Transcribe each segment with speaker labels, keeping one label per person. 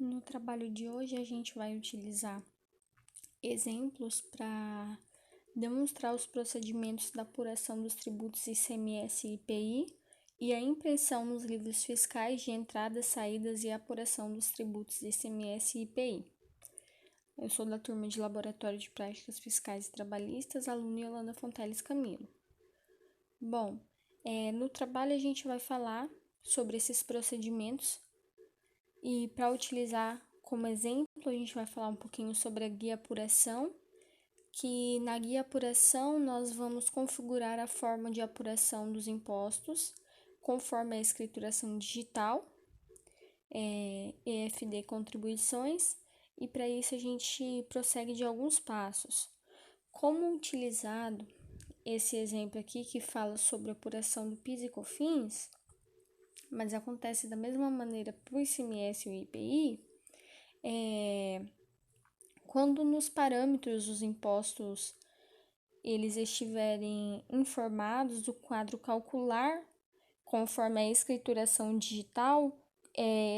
Speaker 1: No trabalho de hoje, a gente vai utilizar exemplos para demonstrar os procedimentos da apuração dos tributos ICMS e IPI e a impressão nos livros fiscais de entradas, saídas e apuração dos tributos ICMS e IPI. Eu sou da turma de Laboratório de Práticas Fiscais e Trabalhistas, aluna Yolanda Fonteles Camilo. Bom, no trabalho a gente vai falar sobre esses procedimentos. E para utilizar como exemplo, a gente vai falar um pouquinho sobre a guia apuração, que na guia apuração nós vamos configurar a forma de apuração dos impostos conforme a escrituração digital, EFD contribuições, e para isso a gente prossegue de alguns passos. Como utilizado esse exemplo aqui que fala sobre a apuração do PIS e COFINS, mas acontece da mesma maneira para o ICMS e o IPI, quando nos parâmetros dos impostos eles estiverem informados do quadro calcular, conforme a escrituração digital,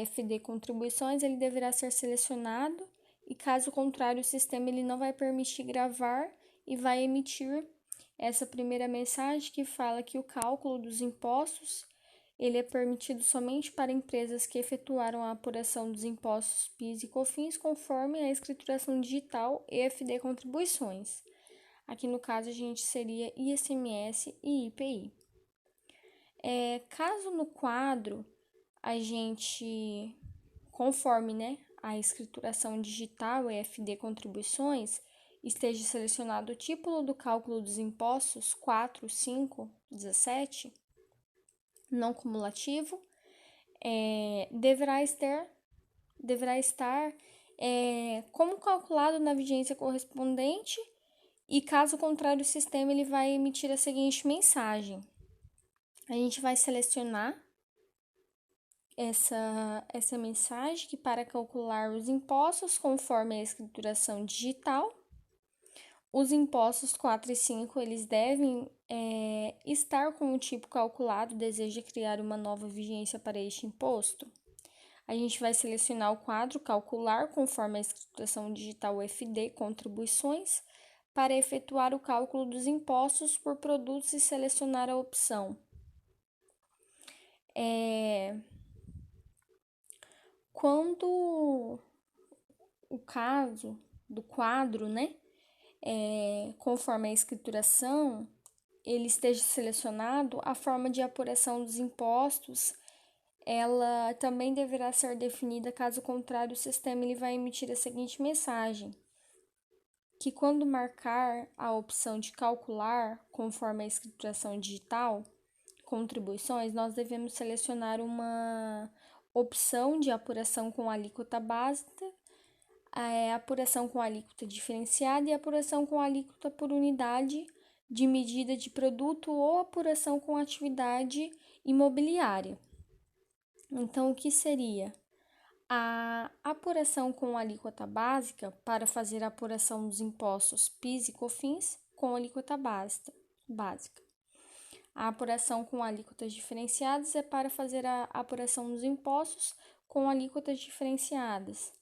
Speaker 1: FD contribuições, ele deverá ser selecionado e caso contrário o sistema ele não vai permitir gravar e vai emitir essa primeira mensagem que fala que o cálculo dos impostos ele é permitido somente para empresas que efetuaram a apuração dos impostos PIS e COFINS conforme a escrituração digital EFD contribuições. Aqui no caso a gente seria ICMS e IPI. Caso no quadro a gente, conforme a escrituração digital EFD contribuições, esteja selecionado o título do cálculo dos impostos 4, 5, 17, não cumulativo, deverá estar como calculado na vigência correspondente e, caso contrário, o sistema ele vai emitir a seguinte mensagem. A gente vai selecionar essa mensagem que para calcular os impostos conforme a escrituração digital, os impostos 4 e 5 eles devem estar com o tipo calculado, deseja criar uma nova vigência para este imposto. A gente vai selecionar o quadro calcular conforme a escrituração digital FD contribuições para efetuar o cálculo dos impostos por produtos e selecionar a opção. Quando o caso do quadro, conforme a escrituração, ele esteja selecionado, a forma de apuração dos impostos, ela também deverá ser definida, caso contrário, o sistema ele vai emitir a seguinte mensagem, que quando marcar a opção de calcular, conforme a escrituração digital, contribuições, nós devemos selecionar uma opção de apuração com alíquota básica, apuração com alíquota diferenciada e apuração com alíquota por unidade de medida de produto ou apuração com atividade imobiliária. Então, o que seria? A apuração com alíquota básica para fazer a apuração dos impostos PIS e COFINS com alíquota básica. A apuração com alíquotas diferenciadas é para fazer a apuração dos impostos com alíquotas diferenciadas.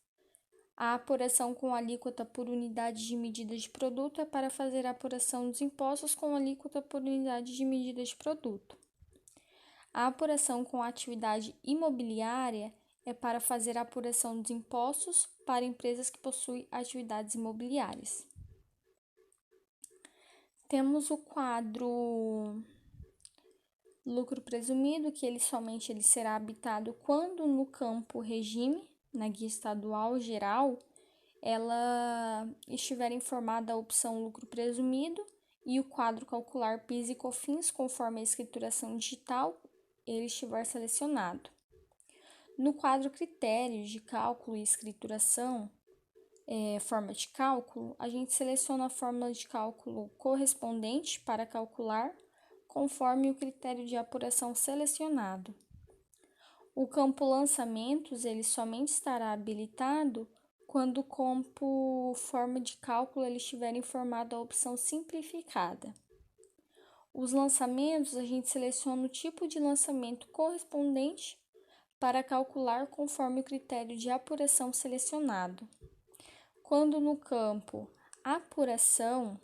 Speaker 1: A apuração com alíquota por unidade de medida de produto é para fazer a apuração dos impostos com alíquota por unidade de medida de produto. A apuração com atividade imobiliária é para fazer a apuração dos impostos para empresas que possuem atividades imobiliárias. Temos o quadro lucro presumido, que ele será habitado quando no campo regime, na guia estadual geral, ela estiver informada a opção lucro presumido e o quadro calcular PIS e COFINS, conforme a escrituração digital, ele estiver selecionado. No quadro critérios de cálculo e escrituração, forma de cálculo, a gente seleciona a fórmula de cálculo correspondente para calcular conforme o critério de apuração selecionado. O campo lançamentos, ele somente estará habilitado quando o campo forma de cálculo ele estiver informado a opção simplificada. Os lançamentos, a gente seleciona o tipo de lançamento correspondente para calcular conforme o critério de apuração selecionado. Quando no campo apuração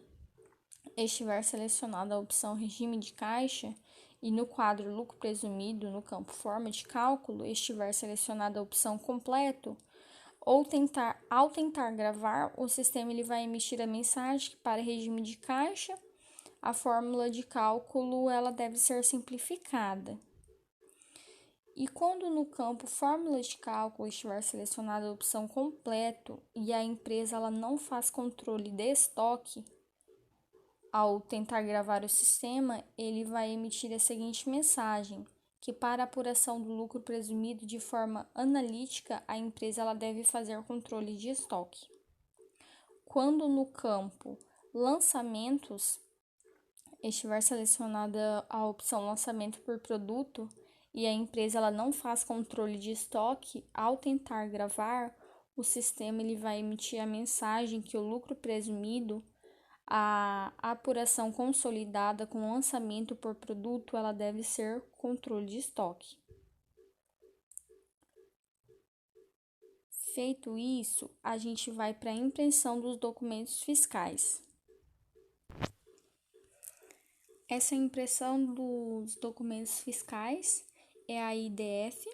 Speaker 1: estiver selecionada a opção regime de caixa e no quadro lucro presumido no campo forma de cálculo estiver selecionada a opção completo, ao tentar gravar, o sistema ele vai emitir a mensagem que para regime de caixa, a fórmula de cálculo ela deve ser simplificada. E quando no campo fórmula de cálculo estiver selecionada a opção completo e a empresa ela não faz controle de estoque, ao tentar gravar o sistema, ele vai emitir a seguinte mensagem, que para a apuração do lucro presumido de forma analítica, a empresa ela deve fazer controle de estoque. Quando no campo lançamentos estiver selecionada a opção lançamento por produto e a empresa ela não faz controle de estoque, ao tentar gravar, o sistema ele vai emitir a mensagem que o lucro presumido, a apuração consolidada com lançamento por produto, ela deve ser controle de estoque. Feito isso, a gente vai para a impressão dos documentos fiscais. Essa impressão dos documentos fiscais é a IDF,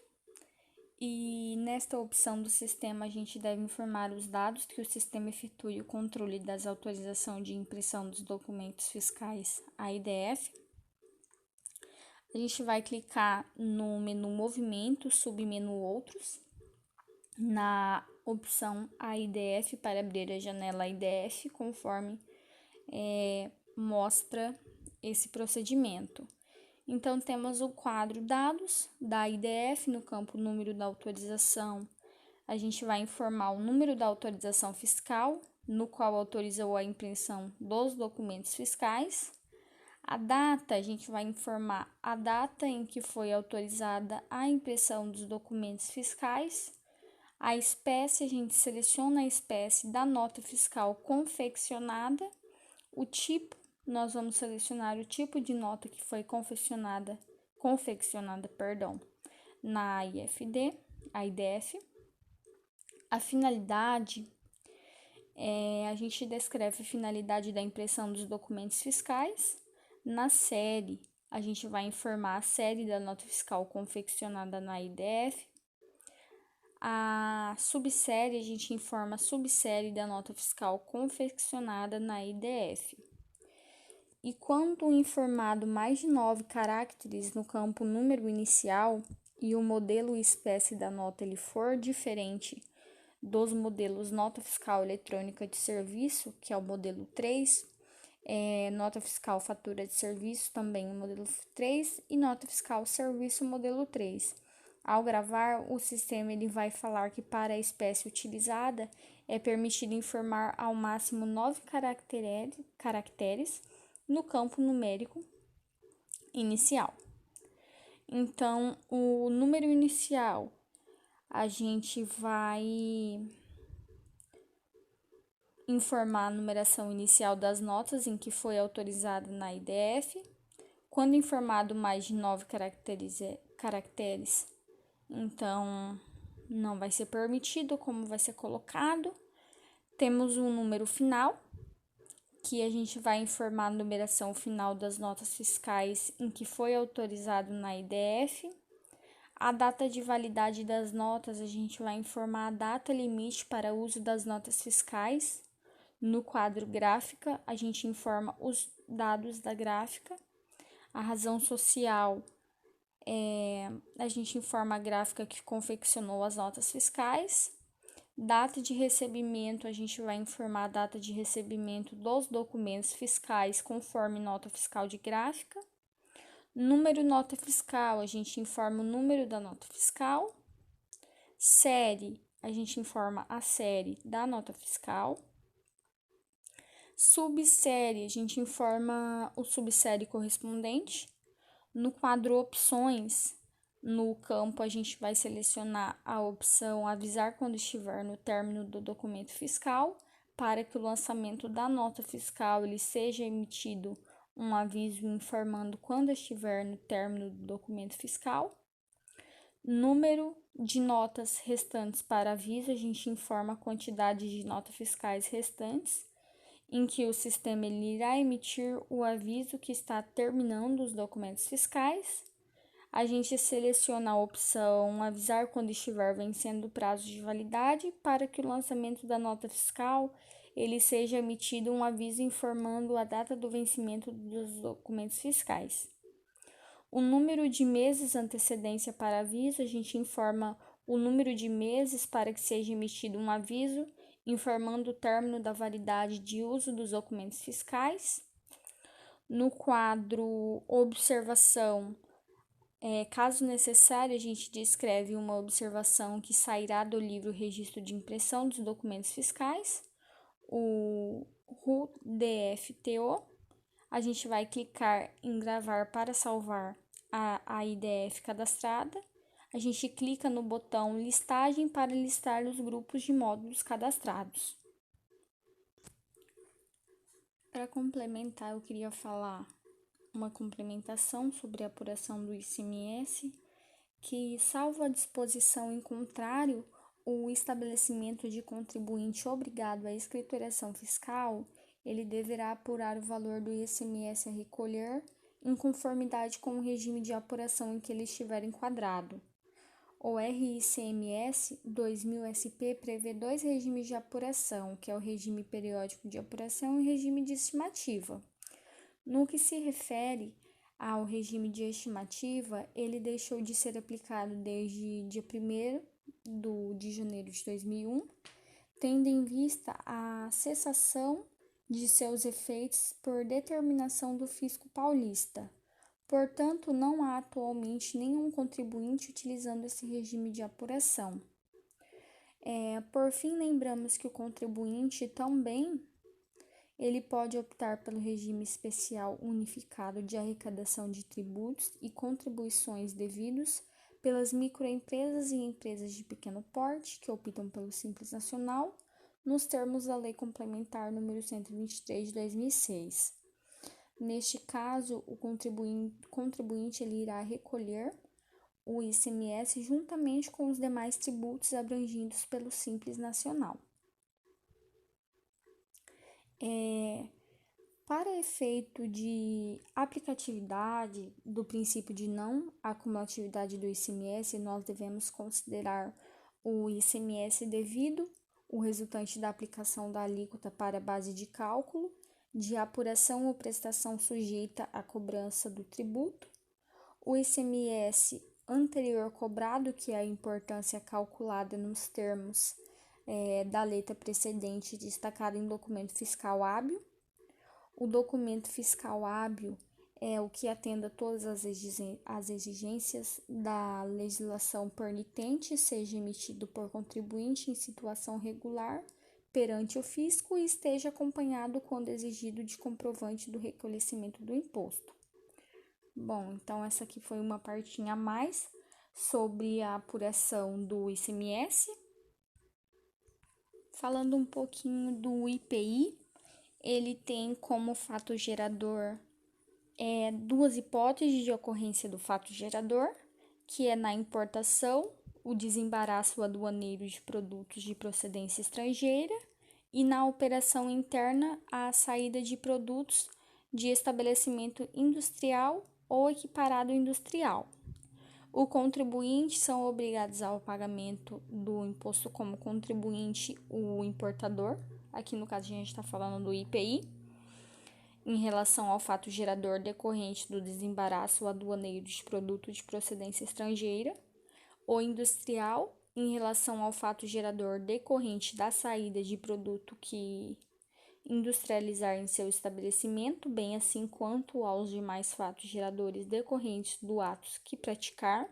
Speaker 1: e nesta opção do sistema a gente deve informar os dados que o sistema efetue o controle das autorizações de impressão dos documentos fiscais, a IDF. A gente vai clicar no menu Movimento, submenu Outros, na opção AIDF para abrir a janela AIDF, conforme mostra esse procedimento. Então, temos o quadro Dados da IDF, no campo Número da Autorização. A gente vai informar o número da autorização fiscal, no qual autorizou a impressão dos documentos fiscais. A data, a gente vai informar a data em que foi autorizada a impressão dos documentos fiscais. A espécie, a gente seleciona a espécie da nota fiscal confeccionada. O tipo, nós vamos selecionar o tipo de nota que foi confeccionada, na IFD, a IDF. A finalidade, a gente descreve a finalidade da impressão dos documentos fiscais. Na série, a gente vai informar a série da nota fiscal confeccionada na IDF. A subsérie, a gente informa a subsérie da nota fiscal confeccionada na IDF. E quando informado mais de 9 caracteres no campo número inicial e o modelo e espécie da nota ele for diferente dos modelos nota fiscal eletrônica de serviço, que é o modelo 3, nota fiscal fatura de serviço, também o modelo 3, e nota fiscal serviço, modelo 3. Ao gravar, o sistema ele vai falar que para a espécie utilizada é permitido informar ao máximo 9 caracteres no campo numérico inicial. Então, o número inicial, a gente vai informar a numeração inicial das notas em que foi autorizada na IDF. Quando informado mais de 9 caracteres, então não vai ser permitido, como vai ser colocado. Temos um número final, que a gente vai informar a numeração final das notas fiscais em que foi autorizado na IDF. A data de validade das notas, a gente vai informar a data limite para uso das notas fiscais. No quadro gráfica, a gente informa os dados da gráfica. A razão social, a gente informa a gráfica que confeccionou as notas fiscais. Data de recebimento, a gente vai informar a data de recebimento dos documentos fiscais conforme nota fiscal de gráfica. Número nota fiscal, a gente informa o número da nota fiscal. Série, a gente informa a série da nota fiscal. Subsérie, a gente informa o subsérie correspondente. No quadro opções, no campo a gente vai selecionar a opção avisar quando estiver no término do documento fiscal, para que o lançamento da nota fiscal ele seja emitido um aviso informando quando estiver no término do documento fiscal. Número de notas restantes para aviso, a gente informa a quantidade de notas fiscais restantes, em que o sistema ele irá emitir o aviso que está terminando os documentos fiscais. A gente seleciona a opção avisar quando estiver vencendo o prazo de validade para que o lançamento da nota fiscal ele seja emitido um aviso informando a data do vencimento dos documentos fiscais. O número de meses antecedência para aviso, a gente informa o número de meses para que seja emitido um aviso, informando o término da validade de uso dos documentos fiscais. No quadro observação, caso necessário, a gente descreve uma observação que sairá do livro Registro de Impressão dos Documentos Fiscais, o RUDFTO. A gente vai clicar em gravar para salvar a IDF cadastrada. A gente clica no botão listagem para listar os grupos de módulos cadastrados. Para complementar, eu queria falar uma complementação sobre a apuração do ICMS, que, salvo a disposição em contrário, o estabelecimento de contribuinte obrigado à escrituração fiscal, ele deverá apurar o valor do ICMS a recolher em conformidade com o regime de apuração em que ele estiver enquadrado. O RICMS 2000-SP prevê dois regimes de apuração, que é o regime periódico de apuração e o regime de estimativa. No que se refere ao regime de estimativa, ele deixou de ser aplicado desde dia 1º de janeiro de 2001, tendo em vista a cessação de seus efeitos por determinação do fisco paulista. Portanto, não há atualmente nenhum contribuinte utilizando esse regime de apuração. Por fim, lembramos que o contribuinte também ele pode optar pelo regime especial unificado de arrecadação de tributos e contribuições devidos pelas microempresas e empresas de pequeno porte que optam pelo Simples Nacional, nos termos da Lei Complementar número 123 de 2006. Neste caso, o contribuinte ele irá recolher o ICMS juntamente com os demais tributos abrangidos pelo Simples Nacional. Para efeito de aplicatividade do princípio de não acumulatividade do ICMS, nós devemos considerar o ICMS devido, o resultante da aplicação da alíquota para a base de cálculo, de apuração ou prestação sujeita à cobrança do tributo, o ICMS anterior cobrado, que é a importância calculada nos termos da letra precedente destacada em documento fiscal hábil. O documento fiscal hábil é o que atenda todas as exigências da legislação permitente, seja emitido por contribuinte em situação regular perante o fisco e esteja acompanhado quando exigido de comprovante do recolhimento do imposto. Bom, então essa aqui foi uma partinha a mais sobre a apuração do ICMS. Falando um pouquinho do IPI, ele tem como fato gerador duas hipóteses de ocorrência do fato gerador, que é na importação, o desembaraço aduaneiro de produtos de procedência estrangeira, e na operação interna, a saída de produtos de estabelecimento industrial ou equiparado industrial. O contribuinte são obrigados ao pagamento do imposto como contribuinte o importador, aqui no caso a gente está falando do IPI, em relação ao fato gerador decorrente do desembaraço aduaneiro de produto de procedência estrangeira, o industrial, em relação ao fato gerador decorrente da saída de produto que industrializar em seu estabelecimento, bem assim quanto aos demais fatos geradores decorrentes do ato que praticar,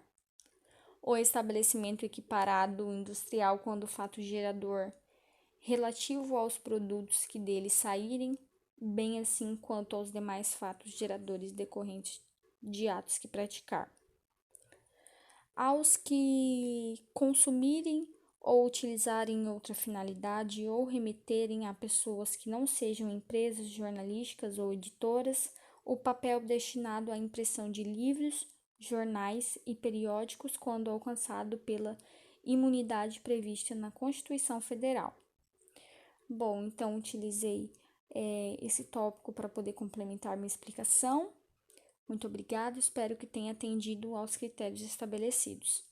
Speaker 1: o estabelecimento equiparado industrial quando o fato gerador relativo aos produtos que dele saírem, bem assim quanto aos demais fatos geradores decorrentes de atos que praticar. Aos que consumirem ou utilizarem outra finalidade ou remeterem a pessoas que não sejam empresas jornalísticas ou editoras o papel destinado à impressão de livros, jornais e periódicos quando alcançado pela imunidade prevista na Constituição Federal. Bom, então utilizei esse tópico para poder complementar minha explicação. Muito obrigada, espero que tenha atendido aos critérios estabelecidos.